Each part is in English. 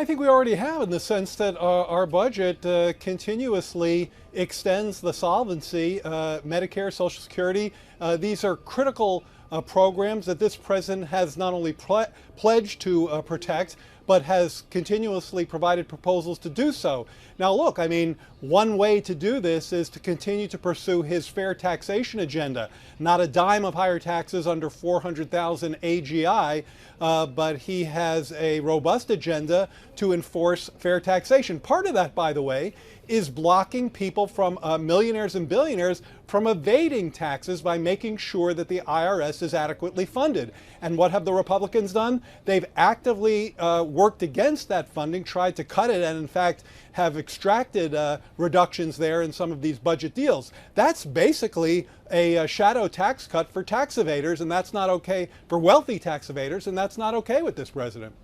I think we already have, in the sense that our budget continuously extends the solvency, Medicare, Social Security. These are critical programs that this president has not only pledged to protect, but has continuously provided proposals to do so. Now look, I mean, one way to do this is to continue to pursue his fair taxation agenda. Not a dime of higher taxes under 400,000 AGI, but he has a robust agenda to enforce fair taxation. Part of that, by the way, is blocking people from millionaires and billionaires from evading taxes by making sure that the IRS is adequately funded. And what have the Republicans done? They've actively worked against that funding, tried to cut it, and in fact have extracted reductions there in some of these budget deals. That's basically a shadow tax cut for tax evaders, and that's not okay for wealthy tax evaders, and that's not okay with this president.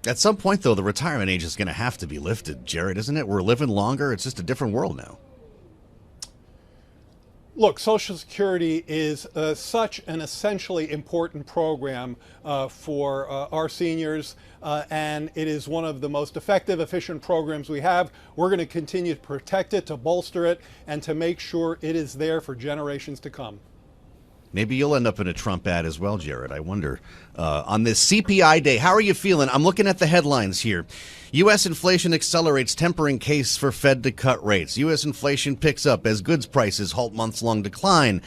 At some point, though, the retirement age is going to have to be lifted, Jared, isn't it? We're living longer. It's just a different world now. Look, Social Security is such an essentially important program for our seniors, and it is one of the most effective, efficient programs we have. We're going to continue to protect it, to bolster it, and to make sure it is there for generations to come. Maybe you'll end up in a Trump ad as well, Jared. I wonder. On this CPI day, how are you feeling? I'm looking at the headlines here. U.S. inflation accelerates, tempering case for Fed to cut rates. U.S. inflation picks up as goods prices halt months-long decline.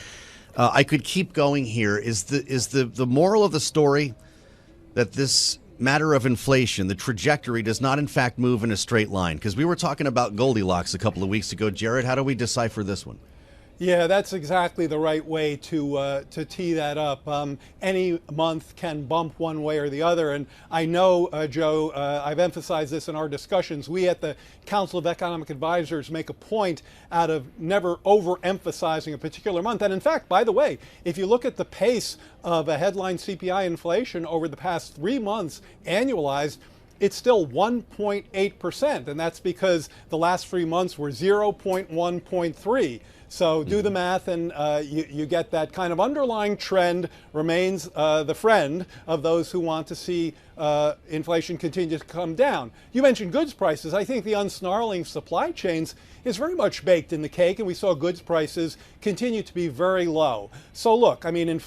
I could keep going here. Is the moral of the story that this matter of inflation, the trajectory, does not in fact move in a straight line? Because we were talking about Goldilocks a couple of weeks ago. Jared, how do we decipher this one? Yeah, that's exactly the right way to tee that up. Any month can bump one way or the other. And I know, Joe, I've emphasized this in our discussions. We at the Council of Economic Advisors make a point out of never overemphasizing a particular month. And in fact, by the way, if you look at the pace of a headline CPI inflation over the past 3 months annualized, it's still 1.8%. And that's because the last 3 months were 0.1.3. So do the math, and you get that kind of underlying trend remains the friend of those who want to see inflation continue to come down. You mentioned goods prices. I think the unsnarling supply chains is very much baked in the cake, and we saw goods prices continue to be very low. So look, I mean,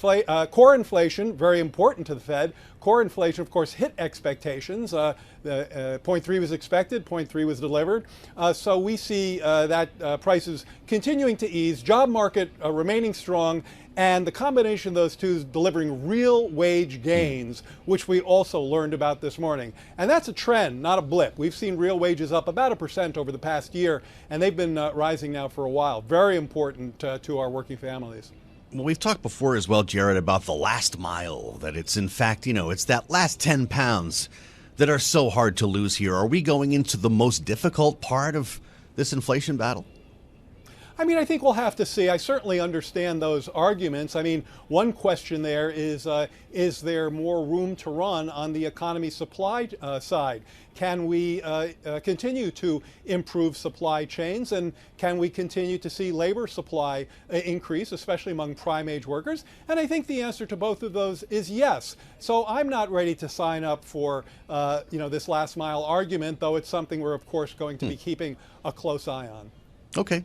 core inflation, very important to the Fed. Core inflation, of course, hit expectations. 0.3 was expected, 0.3 was delivered. So we see that prices continuing to ease, job market remaining strong, and the combination of those two is delivering real wage gains, which we also learned about this morning. And that's a trend, not a blip. We've seen real wages up about 1% over the past year, and they've been rising now for a while. Very important to our working families. Well, we've talked before as well, Jared, about the last mile, that it's in fact, it's that last 10 pounds that are so hard to lose here. Are we going into the most difficult part of this inflation battle? I mean, I think we'll have to see. I certainly understand those arguments. I mean, one question there is there more room to run on the economy supply side? Can we continue to improve supply chains, and can we continue to see labor supply increase, especially among prime age workers? And I think the answer to both of those is yes. So I'm not ready to sign up for this last mile argument, though it's something we're of course going to be keeping a close eye on. Okay.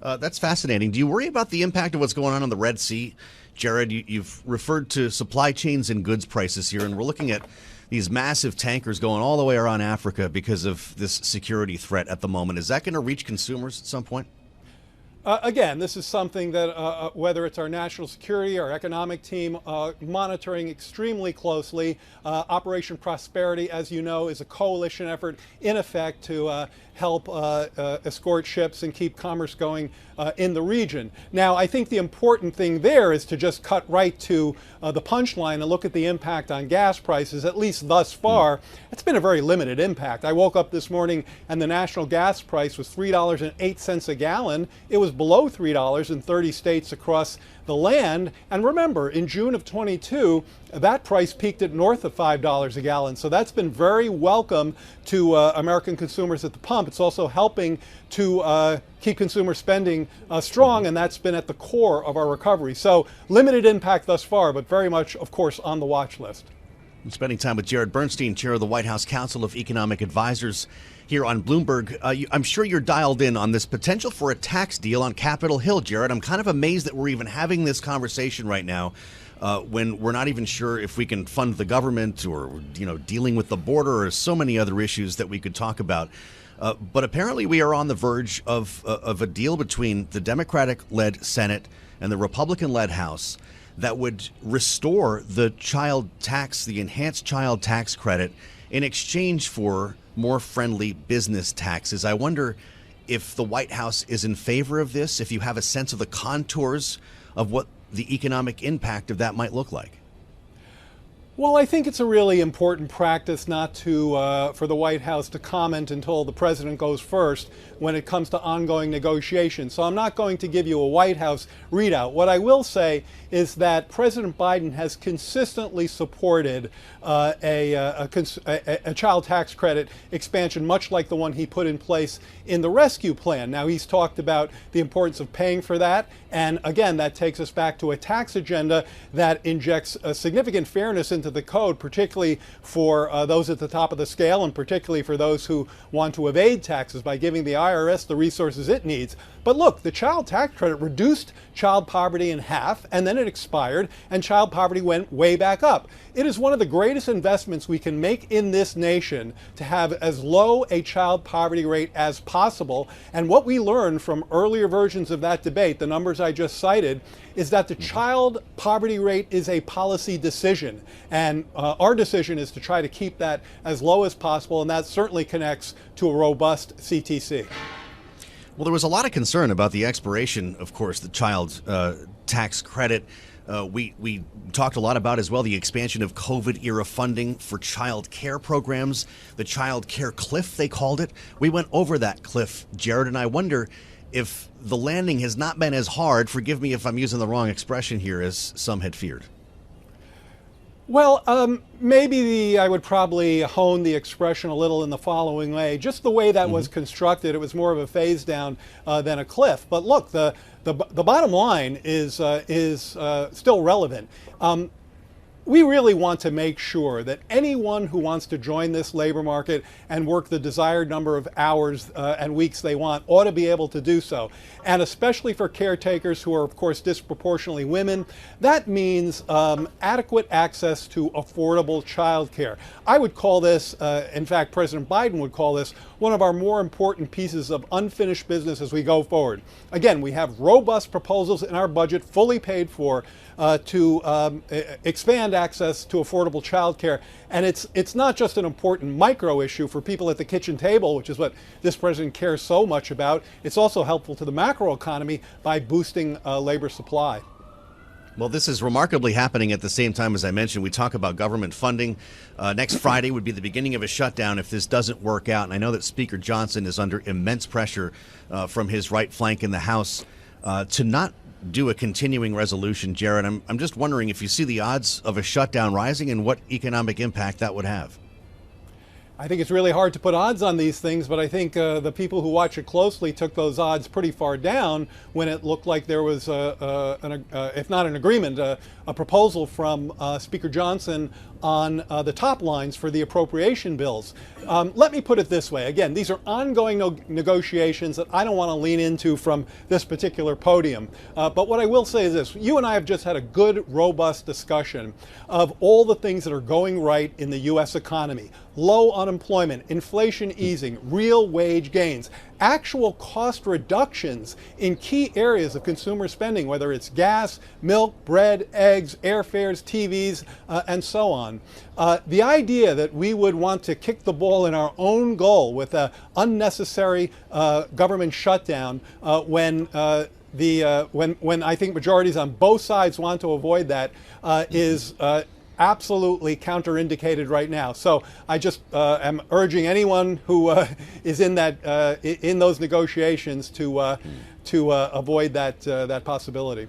That's fascinating. Do you worry about the impact of what's going on the Red Sea? Jared, you've referred to supply chains and goods prices here, and we're looking at these massive tankers going all the way around Africa because of this security threat at the moment. Is that going to reach consumers at some point? Again, this is something that, whether it's our national security, our economic team, monitoring extremely closely. Operation Prosperity, as you know, is a coalition effort in effect to help escort ships and keep commerce going in the region. Now, I think the important thing there is to just cut right to the punchline and look at the impact on gas prices, at least thus far. It's been a very limited impact. I woke up this morning and the national gas price was $3.08 a gallon. It was below $3 in 30 states across the land. And remember, in June of 22, that price peaked at north of $5 a gallon. So that's been very welcome to American consumers at the pump. It's also helping to keep consumer spending strong, and that's been at the core of our recovery. So limited impact thus far, but very much, of course, on the watch list. Spending time with Jared Bernstein, chair of the White House Council of Economic Advisors, here on Bloomberg. I'm sure you're dialed in on this potential for a tax deal on Capitol Hill, Jared. I'm kind of amazed that we're even having this conversation right now when we're not even sure if we can fund the government or, dealing with the border or so many other issues that we could talk about. But apparently we are on the verge of a deal between the Democratic-led Senate and the Republican-led House that would restore the enhanced child tax credit in exchange for more friendly business taxes. I wonder if the White House is in favor of this, if you have a sense of the contours of what the economic impact of that might look like. Well, I think it's a really important practice not to for the White House to comment until the president goes first when it comes to ongoing negotiations. So I'm not going to give you a White House readout. What I will say is that President Biden has consistently supported a child tax credit expansion, much like the one he put in place in the rescue plan. Now, he's talked about the importance of paying for that. And again, that takes us back to a tax agenda that injects a significant fairness into the code, particularly for those at the top of the scale and particularly for those who want to evade taxes by giving the IRS the resources it needs. But look, the child tax credit reduced child poverty in half, and then it expired, and child poverty went way back up. It is one of the greatest investments we can make in this nation to have as low a child poverty rate as possible. And what we learned from earlier versions of that debate, the numbers I just cited, is that the child poverty rate is a policy decision. And our decision is to try to keep that as low as possible, and that certainly connects to a robust CTC. Well, there was a lot of concern about the expiration, of course, the child tax credit. We talked a lot about as well the expansion of COVID-era funding for child care programs, the child care cliff, they called it. We went over that cliff, Jared, and I wonder if the landing has not been as hard, forgive me if I'm using the wrong expression here, as some had feared. Well, maybe I would probably hone the expression a little in the following way. Just the way that was constructed, it was more of a phase down than a cliff. But look, the bottom line is still relevant. We really want to make sure that anyone who wants to join this labor market and work the desired number of hours and weeks they want ought to be able to do so. And especially for caretakers who are, of course, disproportionately women, that means adequate access to affordable child care. I would call this, in fact, President Biden would call this one of our more important pieces of unfinished business as we go forward. Again, we have robust proposals in our budget, fully paid for, to expand access to affordable child care. And it's not just an important micro issue for people at the kitchen table, which is what this president cares so much about. It's also helpful to the macro economy by boosting labor supply. Well, this is remarkably happening at the same time, as I mentioned. We talk about government funding. Next Friday would be the beginning of a shutdown if this doesn't work out. And I know that Speaker Johnson is under immense pressure from his right flank in the House to not do a continuing resolution. Jared, I'm just wondering if you see the odds of a shutdown rising and what economic impact that would have. I think it's really hard to put odds on these things, but I think the people who watch it closely took those odds pretty far down when it looked like there was, if not an agreement, a proposal from Speaker Johnson on the top lines for the appropriation bills. Let me put it this way. Again, these are ongoing negotiations that I don't want to lean into from this particular podium. But what I will say is this. You and I have just had a good, robust discussion of all the things that are going right in the U.S. economy. Low unemployment, inflation easing, real wage gains, actual cost reductions in key areas of consumer spending, whether it's gas, milk, bread, eggs, airfares, TVs, and so on. The idea that we would want to kick the ball in our own goal with an unnecessary government shutdown when I think majorities on both sides want to avoid that is absolutely counterindicated right now. So I just am urging anyone who is in that in those negotiations to avoid that possibility.